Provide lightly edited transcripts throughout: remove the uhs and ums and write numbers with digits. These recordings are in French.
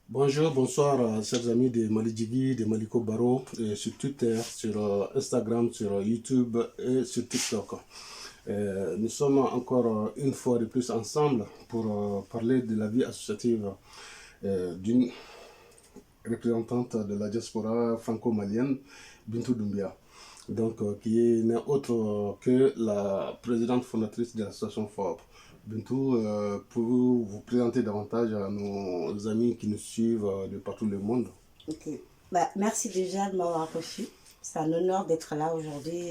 Bonjour, bonsoir, chers amis de Malijigi, de Maliko Baro, sur Twitter, sur Instagram, sur YouTube et sur TikTok. Nous sommes encore une fois de plus ensemble pour parler de la vie associative d'une représentante de la diaspora franco-malienne, Bintou Doumbia, donc qui n'est autre que la présidente fondatrice de l'association FOP. Bintou, pouvez-vous vous présenter davantage à nos amis qui nous suivent de partout le monde? Ok. Merci déjà de m'avoir reçu. C'est un honneur d'être là aujourd'hui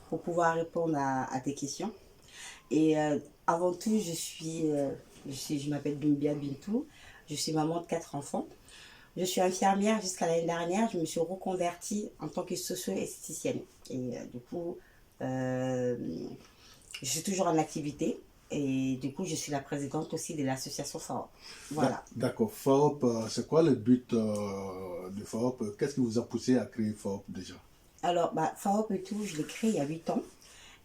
pour pouvoir répondre à tes questions. Et avant tout, je m'appelle Doumbia Bintou. Je suis maman de 4 enfants. Je suis infirmière jusqu'à l'année dernière. Je me suis reconvertie en tant que socio-esthéticienne. Et du coup, euh, je suis toujours en activité. Et du coup, je suis la présidente aussi de l'association FAO. Voilà. D'accord. FOP, c'est quoi le but de FOP? Qu'est-ce qui vous a poussé à créer FOP déjà? Alors, FAO et tout, je l'ai créé il y a 8 ans.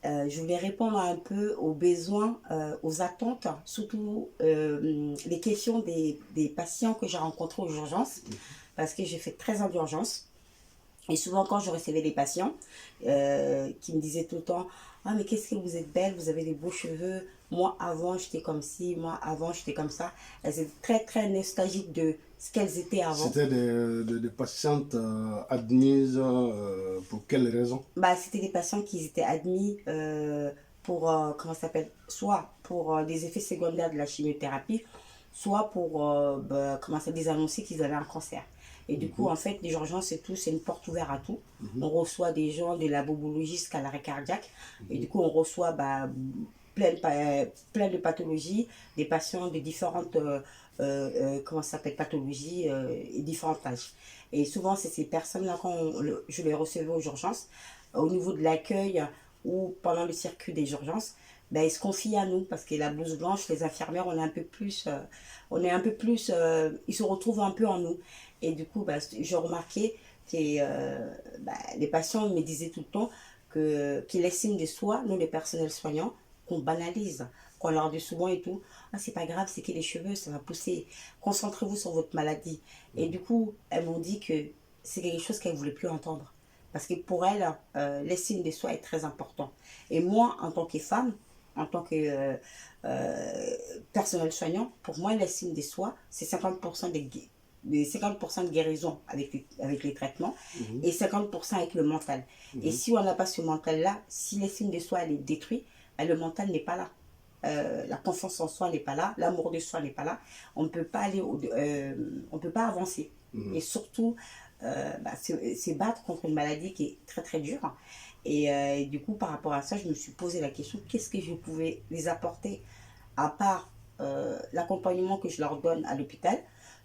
Je voulais répondre un peu aux besoins, aux attentes, surtout les questions des patients que j'ai rencontrés aux urgences, parce que j'ai fait 13 ans d'urgence. Et souvent, quand je recevais des patients qui me disaient tout le temps: Ah, mais qu'est-ce que vous êtes belle, vous avez des beaux cheveux. Moi, avant, j'étais comme ci, moi, avant, j'étais comme ça. Elles étaient très, très nostalgiques de ce qu'elles étaient avant. C'était des patientes admises pour quelles raisons? C'était des patients qui étaient admis pour, comment ça s'appelle, soit pour des effets secondaires de la chimiothérapie, soit pour, comment ça, des annoncer qu'ils avaient un cancer. Et du coup, en fait, les urgences et tout, c'est une porte ouverte à tout. On reçoit des gens de la bobologie jusqu'à l'arrêt cardiaque. Et du coup, on reçoit plein de pathologies, des patients de différentes comment ça s'appelle, pathologies et différents âges. Et souvent, c'est ces personnes-là, je les recevais aux urgences, au niveau de l'accueil ou pendant le circuit des urgences, ils se confient à nous parce que la blouse blanche, les infirmières, ils se retrouvent un peu en nous. Et du coup, je remarquais que les patients me disaient tout le temps qu'ils estiment de soi, nous les personnels soignants, qu'on banalise, qu'on leur dit souvent et tout: Ah, c'est pas grave, c'est que les cheveux, ça va pousser, concentrez-vous sur votre maladie. Et du coup, elles m'ont dit que c'est quelque chose qu'elles ne voulaient plus entendre. Parce que pour elles, l'estime de soi est très important. Et moi, en tant que femme, en tant que personnel soignant, pour moi, l'estime de soi, c'est 50% des 50% de guérison avec les traitements et 50% avec le mental. Et si on n'a pas ce mental-là, si l'estime de soi elle est détruite, le mental n'est pas là. La confiance en soi n'est pas là, l'amour de soi n'est pas là, on ne peut pas on peut pas avancer. Et surtout, c'est battre contre une maladie qui est très très dure. Et du coup, par rapport à ça, je me suis posé la question: qu'est-ce que je pouvais les apporter à part l'accompagnement que je leur donne à l'hôpital?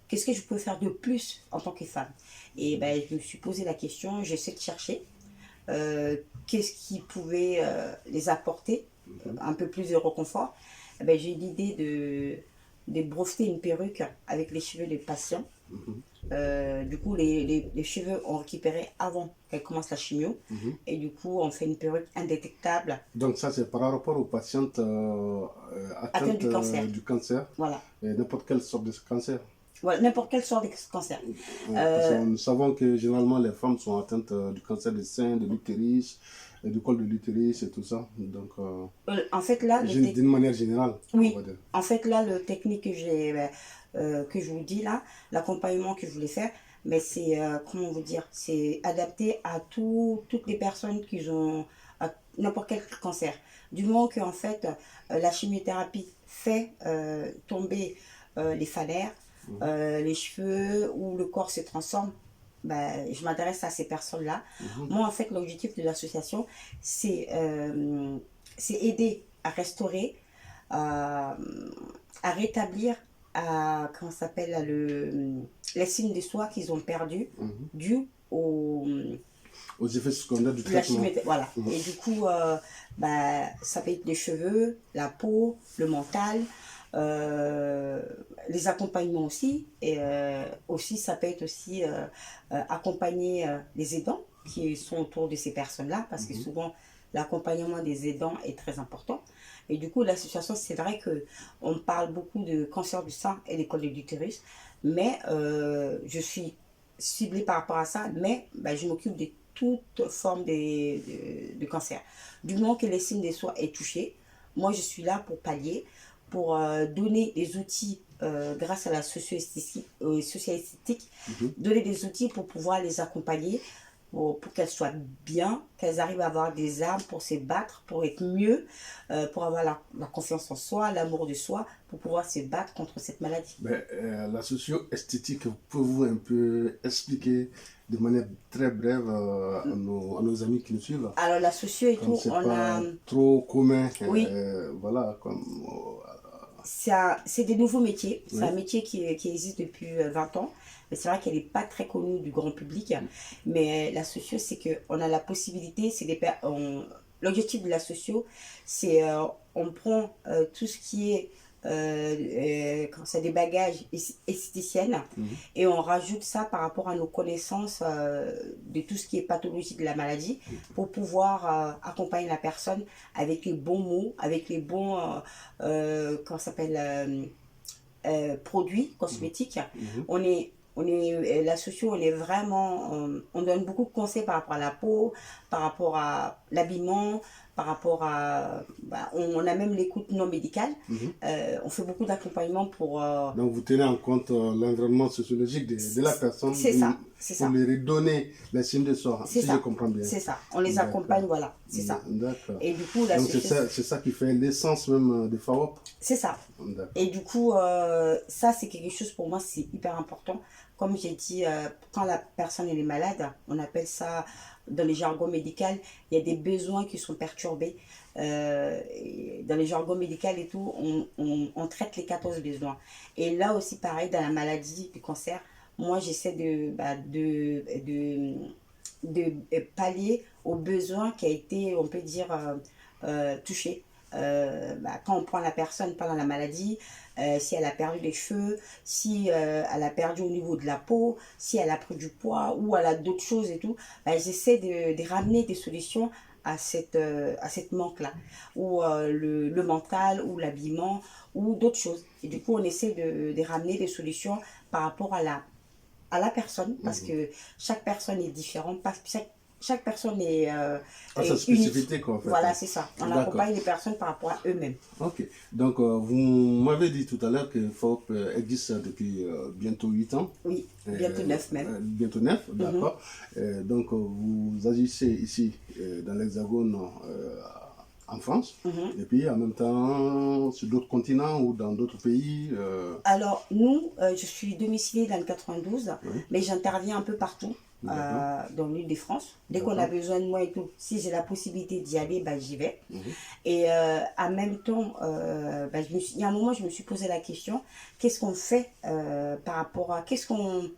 Qu'est-ce que je peux faire de plus en tant que femme? Et je me suis posé la question, j'essaie de chercher qu'est-ce qui pouvait les apporter un peu plus de réconfort. J'ai l'idée de breveter une perruque avec les cheveux des patients. Du coup, les cheveux ont récupéré avant qu'elle commence la chimio. Et du coup, on fait une perruque indétectable. Donc ça, c'est par rapport aux patientes Atteinte atteintes du cancer. du cancer, Voilà. n'importe quelle sorte de cancer. Voilà, n'importe quelle sorte de cancer. Parce que Euh, nous savons que généralement les femmes sont atteintes du cancer des seins, de l'utérus, du col de l'utérus et tout ça. Donc, en fait, là, d'une manière générale, on va oui, dire. en fait, là, le technique que je vous dis là, l'accompagnement que je voulais faire, mais c'est, comment vous dire, c'est adapté à toutes les personnes qui ont n'importe quel cancer. Du moment que, en fait, la chimiothérapie fait tomber les phallaires, les cheveux ou le corps se transforme, je m'adresse à ces personnes-là. Moi, en fait, l'objectif de l'association, c'est aider à restaurer, à, à rétablir, comment ça s'appelle, l'estime de soi qu'ils ont perdu dû au Aux effets secondaires du la traitement. chimie. Voilà. Et du coup, ça peut être les cheveux, la peau, le mental, euh, les accompagnements aussi. Et aussi, ça peut être aussi accompagner les aidants qui sont autour de ces personnes-là, parce que souvent, l'accompagnement des aidants est très important. Et du coup, l'association, c'est vrai qu'on parle beaucoup de cancer du sein et des cols de l'utérus, mais je suis ciblée par rapport à ça, mais je m'occupe de toute forme de cancer. Du moment que l'estime de soi est touchée, moi, je suis là pour pallier, pour donner des outils grâce à la socio-esthétique, donner des outils pour pouvoir les accompagner, pour qu'elles soient bien, qu'elles arrivent à avoir des armes pour se battre, pour être mieux, pour avoir la confiance en soi, l'amour de soi, pour pouvoir se battre contre cette maladie. La socio-esthétique, pouvez-vous un peu expliquer de manière très brève à nos amis qui nous suivent? Alors la socio et tout, on a trop commun. Oui. Voilà, comme c'est des nouveaux métiers. C'est Oui. un métier qui existe depuis 20 ans. Mais c'est vrai qu'elle n'est pas très connue du grand public. Mais la socio, c'est qu'on a la possibilité, l'objectif de la socio, c'est on prend tout ce qui est quand c'est des bagages esthéticiennes et on rajoute ça par rapport à nos connaissances de tout ce qui est pathologie de la maladie pour pouvoir accompagner la personne avec les bons mots, avec les bons produits cosmétiques. La socio, on est vraiment, on donne beaucoup de conseils par rapport à la peau, par rapport à l'habillement, par rapport à, on a même l'écoute non médicale. On fait beaucoup d'accompagnement pour... Donc vous tenez en compte l'environnement sociologique de la personne. C'est ça, c'est ça. Pour lui redonner les signes de soi, si je comprends bien. C'est ça, on les accompagne, voilà, c'est ça. D'accord. Et du coup, donc c'est ça qui fait l'essence même de FAWAP. C'est ça. Et du coup, ça c'est quelque chose pour moi, c'est hyper important. Comme j'ai dit, quand la personne elle est malade, on appelle ça, dans les jargons médicaux, il y a des besoins qui sont perturbés. Dans les jargons médicaux et tout, on traite les 14 besoins. Et là aussi, pareil, dans la maladie du cancer, moi j'essaie de pallier aux besoins qui a été, on peut dire, touché. Quand on prend la personne pendant la maladie, si elle a perdu les cheveux, si elle a perdu au niveau de la peau, si elle a pris du poids ou elle a d'autres choses et tout, j'essaie de ramener des solutions à cette manque-là, ou le mental, ou l'habillement, ou d'autres choses. Et du coup, on essaie de ramener des solutions par rapport à la personne, parce que chaque personne est différente, chaque personne est sa spécificité, quoi, en fait. Voilà, c'est ça. On accompagne les personnes par rapport à eux-mêmes. Ok. Donc, vous m'avez dit tout à l'heure que FAWAP existe depuis bientôt 8 ans. Oui, bientôt 9 même. Bientôt 9, d'accord. Donc, vous agissez ici dans l'Hexagone en France, et puis en même temps sur d'autres continents ou dans d'autres pays. Alors, nous, je suis domiciliée dans le 92, mais j'interviens un peu partout. Dans l'île de France. Dès qu'on a besoin de moi et tout, si j'ai la possibilité d'y aller, j'y vais. Et en même temps, il y a un moment, je me suis posé la question, qu'est-ce qu'on fait par rapport à... Qu'est-ce qu'on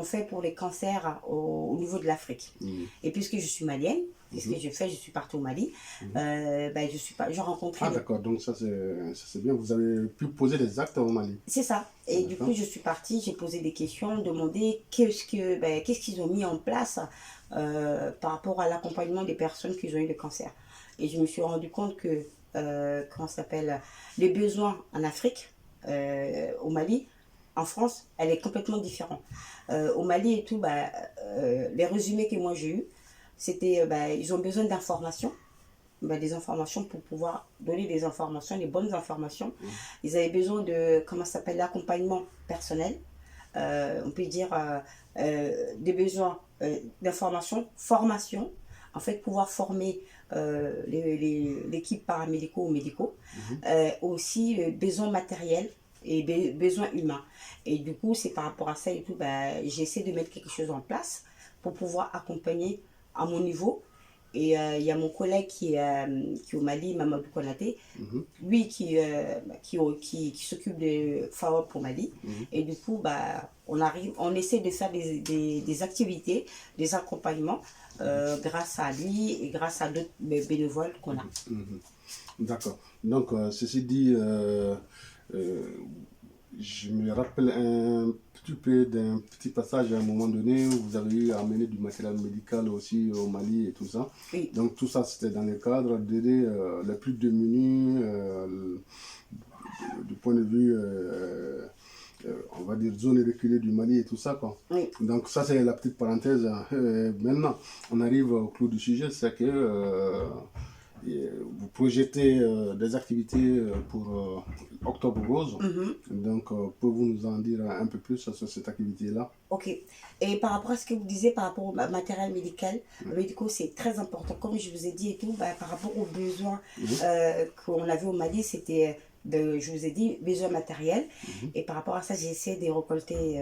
fait pour les cancers au niveau de l'Afrique. Et puisque je suis malienne, qu'est-ce que je fais? Je suis partie au Mali. Je rencontrais... Ah d'accord, donc ça c'est bien. Vous avez pu poser des actes au Mali. C'est ça. Et du coup, je suis partie, j'ai posé des questions, demandé qu'est-ce qu'ils ont mis en place par rapport à l'accompagnement des personnes qui ont eu le cancer. Et je me suis rendu compte que, les besoins en Afrique, au Mali, en France, elle est complètement différente. Au Mali et tout, les résumés que moi j'ai eus, c'était, ils ont besoin d'informations, des informations pour pouvoir donner des informations, les bonnes informations. Ils avaient besoin de, l'accompagnement personnel, on peut dire des besoins d'information, formation, en fait pouvoir former l'équipe paramédicaux ou médicaux, aussi besoins matériels et besoins humains. Et du coup, c'est par rapport à ça et tout, j'essaie de mettre quelque chose en place pour pouvoir accompagner à mon niveau. Et il y a mon collègue qui est au Mali, Mamadou Konaté, lui qui s'occupe de FAWAP au Mali. Et du coup, on essaie de faire des activités, des accompagnements grâce à lui et grâce à d'autres bénévoles qu'on a. D'accord. Donc, ceci dit, Je me rappelle un petit peu d'un petit passage à un moment donné où vous avez eu à amener du matériel médical aussi au Mali et tout ça. Oui, Donc tout ça c'était dans le cadre d'aider les plus démunis du point de vue, on va dire, zone reculée du Mali et tout ça, quoi. oui. Donc ça c'est la petite parenthèse. Maintenant, on arrive au clou du sujet, c'est que vous projetez des activités pour Octobre Rose. Mhm. Donc, pouvez-vous nous en dire un peu plus sur cette activité-là? Ok. Et par rapport à ce que vous disiez, par rapport au matériel médical, médicaux, c'est très important. Comme je vous ai dit et tout, bah, par rapport aux besoins qu'on avait au Mali, c'était, je vous ai dit, besoin matériel. Et par rapport à ça, j'ai essayé de récolter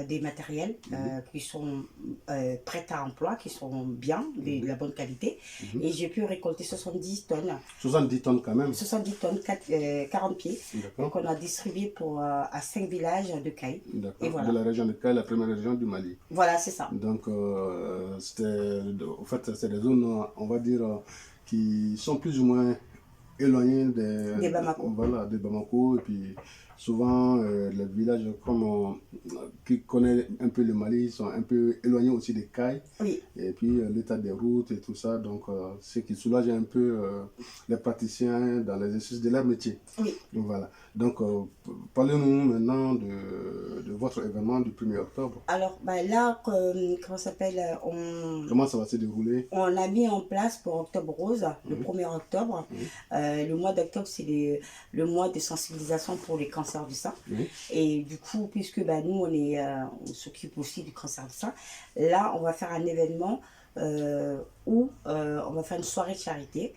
des matériels qui sont prêts à emploi, qui sont bien, de la bonne qualité. Et j'ai pu récolter 70 tonnes. 70 tonnes quand même. 70 tonnes, 40 pieds. D'accord. Donc on a distribué pour, à 5 villages de Caille. Et D'accord. voilà. De la région de Caille, la première région du Mali. Voilà, c'est ça. Donc, en fait, c'est des zones, on va dire, qui sont plus ou moins éloignées Des Bamako. Voilà, de Bamako. Et puis, souvent, les villages qui connaissent un peu le Mali sont un peu éloignés aussi des Cailles. Oui, Et puis, l'état des routes et tout ça. Donc, ce qui soulage un peu les praticiens dans l'exercice de leur métier. oui. Donc, voilà. Donc, parlez-nous maintenant de votre événement du 1er octobre. Alors bah, là, comment ça s'appelle, Comment ça va se dérouler? on a mis en place pour Octobre Rose, le 1er octobre. Le mois d'octobre, c'est le mois de sensibilisation pour les cancers du sein. Oui. Et du coup, puisque bah, nous, on s'occupe aussi du cancer du sein, là, on va faire un événement où on va faire une soirée de charité.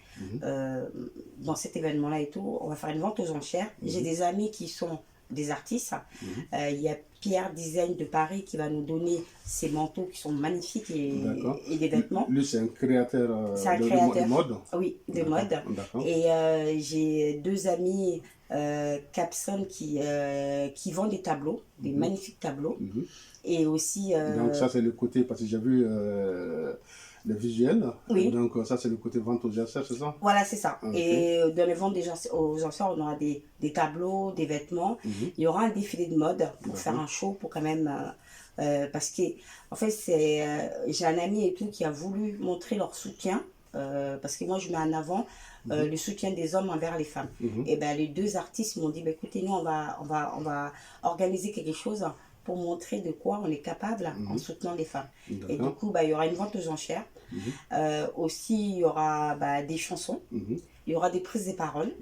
Dans cet événement-là et tout, on va faire une vente aux enchères. J'ai des amis qui sont des artistes. Il y a Pierre Design de Paris qui va nous donner ses manteaux qui sont magnifiques D'accord. et des vêtements. Lui, c'est un créateur, C'est un de créateur. mode. Oui, de D'accord. mode. D'accord. Et j'ai deux amis Capson qui vendent des tableaux, des magnifiques tableaux. Et aussi... Donc ça, c'est le côté, parce que j'ai vu le visuel. Oui. Donc ça, c'est le côté vente aux enchères, c'est ça? Voilà, c'est ça. Ok. Et dans les ventes aux enchères, on aura des tableaux, des vêtements. Il y aura un défilé de mode pour faire un show, pour quand même... parce que, en fait, j'ai un ami et tout qui a voulu montrer leur soutien. Parce que moi, je mets en avant le soutien des hommes envers les femmes. Et ben les deux artistes m'ont dit, bah, écoutez, nous, on va organiser quelque chose pour montrer de quoi on est capable en soutenant les femmes. Et du coup, bah, il y aura une vente aux enchères. Aussi, il y aura des chansons. Il y aura des prises de parole.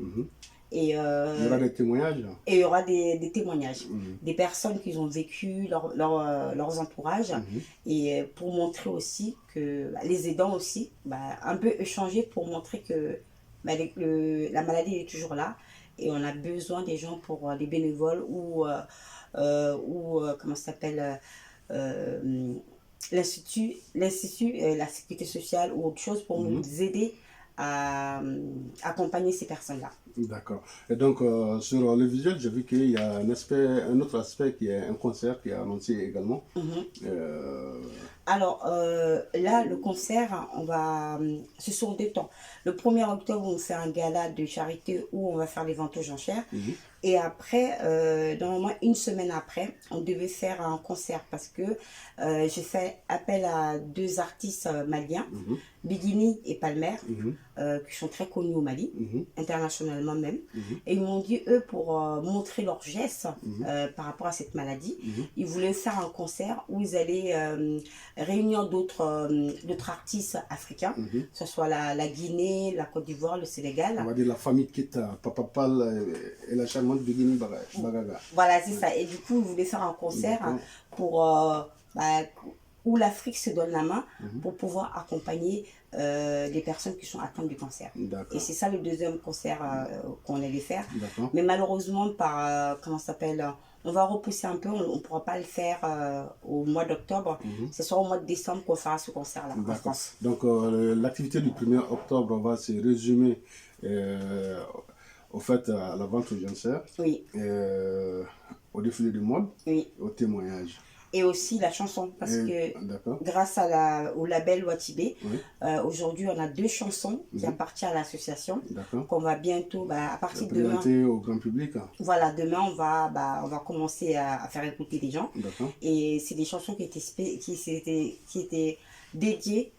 Et, Il y aura des témoignages. Et il y aura des témoignages. Des personnes qui ont vécu leurs entourages. Et pour montrer aussi que les aidants aussi, un peu échanger pour montrer que la maladie est toujours là. Et on a besoin des gens pour les bénévoles ou comment ça s'appelle, l'institut, la sécurité sociale ou autre chose pour nous aider à accompagner ces personnes-là. D'accord. Et donc, sur le visuel, j'ai vu qu'il y a un autre aspect qui est un concert qui est annoncé également. Alors, là, le concert, ce sont 2 temps. Le 1er octobre, on fait un gala de charité où on va faire les ventes aux enchères. Et après, normalement, une semaine après, on devait faire un concert parce que j'ai fait appel à 2 artistes maliens, Bigini et Palmer, qui sont très connus au Mali, internationalement même. Et ils m'ont dit, eux, pour montrer leurs gestes par rapport à cette maladie, ils voulaient faire un concert où ils allaient réunir d'autres artistes africains, que ce soit la Guinée, la Côte d'Ivoire, le Sénégal. On va dire la famille Kita, Papa Pal et la charmante Bigini Bagaga. Voilà, c'est ça. Et du coup, ils voulaient faire un concert pour, où l'Afrique se donne la main pour pouvoir accompagner les personnes qui sont atteintes du cancer. Et c'est ça le deuxième concert qu'on allait faire. Mais malheureusement, comment ça s'appelle, on va repousser un peu, on ne pourra pas le faire au mois d'octobre. Ce sera au mois de décembre qu'on fera ce concert-là en France. Donc l'activité du 1er octobre va se résumer au fait à la vente aux enchères, Oui. au défilé de mode, Oui. au témoignage. et aussi la chanson. Parce D'accord. que grâce au label Watibé, Oui. aujourd'hui, on a 2 chansons qui appartiennent à l'association. D'accord. Qu'on va bientôt, à partir de demain, Présenter au grand public. voilà, demain, on va commencer à faire écouter les gens. D'accord. Et c'est des chansons qui étaient dédiées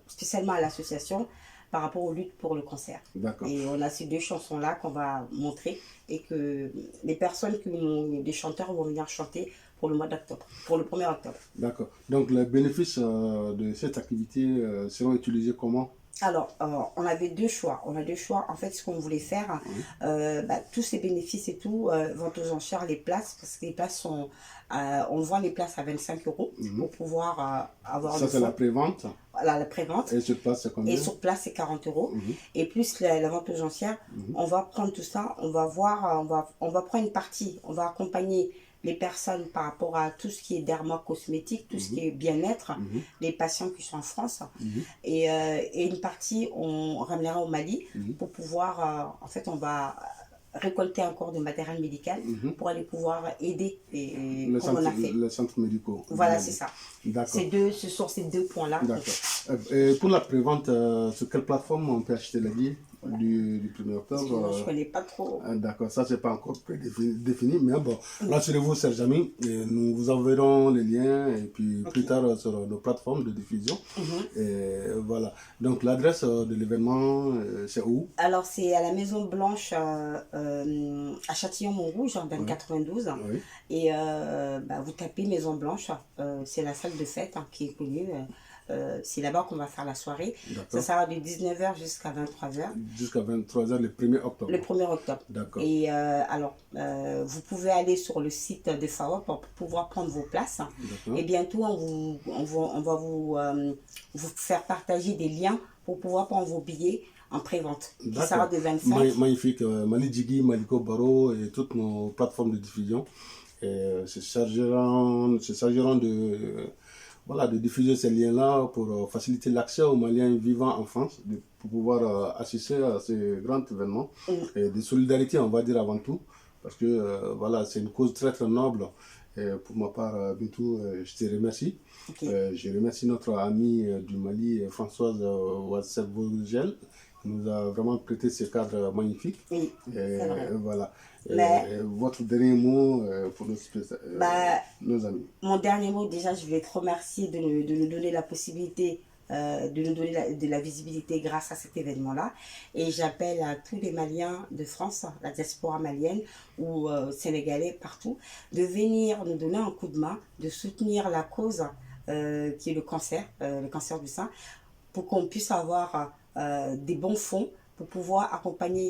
spécialement à l'association par rapport aux luttes pour le cancer. D'accord. Et on a ces 2 chansons-là qu'on va montrer et que les personnes, des chanteurs vont venir chanter pour le mois d'octobre, pour le 1er octobre. D'accord. Donc, les bénéfices de cette activité seront utilisés comment? Alors, on avait 2 choix. On a 2 choix. En fait, ce qu'on voulait faire, tous ces bénéfices et tout, vont aux enchères les places, parce que les places sont... on vend les places à 25 € pour pouvoir avoir... Ça, c'est la prévente. Voilà, la prévente. Et sur place, c'est combien? Et sur place, c'est 40 €. Et plus la vente aux enchères, on va prendre tout ça, on va voir, on va prendre une partie, on va accompagner les personnes par rapport à tout ce qui est dermocosmétique, tout ce qui est bien-être, les patients qui sont en France. Et une partie, on ramènera au Mali pour pouvoir, en fait, on va récolter encore du matériel médical pour aller pouvoir aider comme on a fait. Les centres médicaux. Voilà, c'est ça. D'accord. Ce sont ces 2 points-là. D'accord. Et pour la prévente, sur quelle plateforme on peut acheter les billets du 1er octobre? Moi, je ne connais pas trop. D'accord, ça, c'est pas encore défini, mais bon, rassurez-vous, chers amis, nous vous enverrons les liens et puis plus tard sur nos plateformes de diffusion. Et voilà. Donc, l'adresse de l'événement, c'est où? Alors, c'est à la Maison Blanche à Châtillon-Montrouge, dans le 92. Oui. Et vous tapez Maison Blanche, c'est la salle de fête qui est connue. C'est là-bas qu'on va faire la soirée. Ça sera de 19h jusqu'à 23h. Jusqu'à 23h le 1er octobre. Le 1er octobre. D'accord. Et alors, vous pouvez aller sur le site de FAWA pour pouvoir prendre vos places. Et bientôt, on va vous faire partager des liens pour pouvoir prendre vos billets en prévente. Qui sera de 25. Magnifique. Mali Djigui, Maliko Baro et toutes nos plateformes de diffusion se chargeront de diffuser ces liens-là pour faciliter l'accès aux Maliens vivant en France, pour pouvoir assister à ces grands événements et de solidarité, on va dire avant tout, parce que voilà, c'est une cause très très noble. Et pour ma part, Bintou, je te remercie. Je remercie notre amie du Mali, Françoise Ouassel-Vogel, qui nous a vraiment prêté ce cadre magnifique. Oui, voilà. Votre dernier mot pour nos amis? Mon dernier mot, déjà, je vais te remercier de nous donner la possibilité, de nous donner de la visibilité grâce à cet événement-là. Et j'appelle à tous les Maliens de France, la diaspora malienne ou sénégalais partout, de venir nous donner un coup de main, de soutenir la cause qui est le cancer du sein, pour qu'on puisse avoir des bons fonds pour pouvoir accompagner